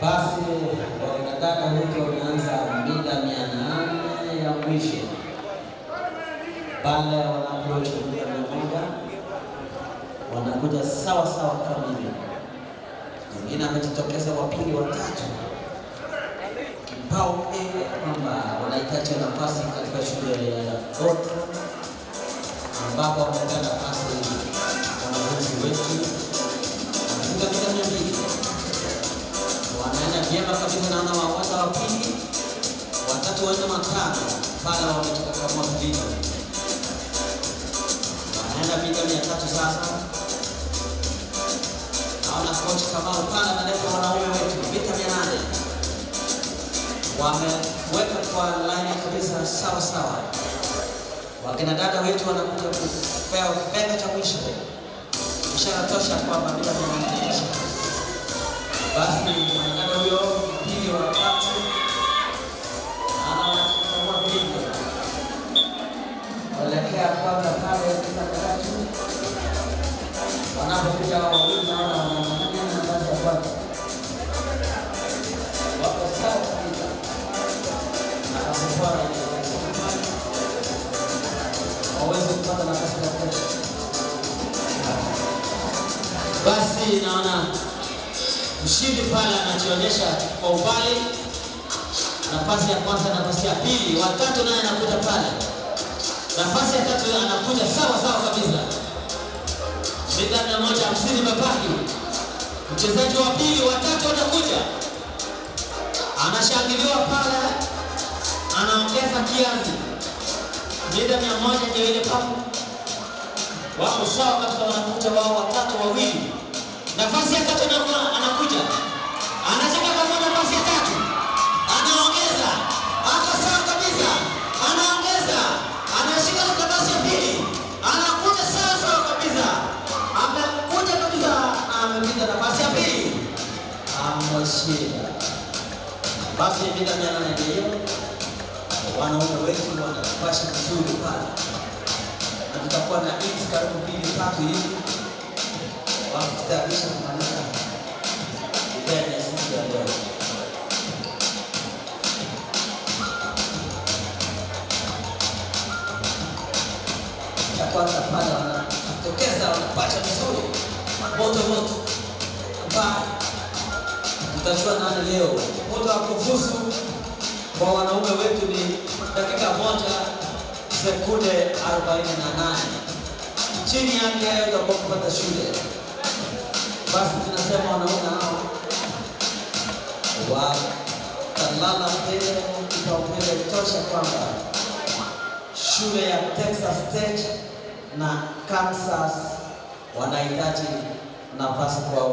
Basi wanataka wote wameanza mida 800 ya mwisho. Pale wanaapproach mida 100 wanakuja sawa sawa kamili. Wengine amejitokeza wa pili wa tatu. Kipao kwamba wanahitaji nafasi katika shule ya Oto ambapo wamepata nafasi wanafunzi wetu wanaenda vyema kabisa. Naona waanza wa pili, watatu, wanne, watano pale wametoka kama vile wanaenda mita 300 sasa. Naona coach kama upana na leo wanaume wetu mita 800 wameweka kwa line kabisa sawa sawa. Wakina dada wetu wanakuja kupewa kipenga cha mwisho, ishara tosha kwamba mita 800. Basi mwanadada huyo pili wa tatu anaona video walekea kwanza pale katika tatu wanapokuja wawili na wanamania nafasi ya kwanza wako sawa kabisa na kasipora waweze kupata nafasi ya kwanza. Basi naona mshindi pale anajionyesha kwa umbali, nafasi ya kwanza, nafasi ya pili, watatu naye anakuja pale, nafasi ya tatu anakuja sawa sawa kabisa. Mita 150 mabaki, mchezaji wa pili, watatu anakuja, anashangiliwa pale, anaongeza kiasi. Mita 100 ndio ile papo, wako sawa kabisa, wanakuja wao watatu wawili. Nafasi ya tatu anakuja, anacheka kama nafasi ya tatu, anaongeza, ako sawa kabisa, anaongeza, anashika nafasi ya pili, anakuja sawa sawa kabisa, amekuja kabisa, amepita nafasi ya pili, ameshinda. Basi mita 800 ndio wanaume wetu wanapasha vizuri pale, na tutakuwa na hizi karibu 2-3 hivi wakitarisha kumaliza ibada ya siku ya leo. Ya kwanza pale wanatokeza, wanapata vizuri moto ambayo tutachua nani leo. Moto wa kufuzu kwa wanaume wetu ni dakika 1 sekunde 48. Chini yake utakuwa kupata shule. Basi tunasema wanaume hao watalala mbele, kipaumbele tosha kwamba shule ya Texas State na Kansas wanahitaji nafasi kwa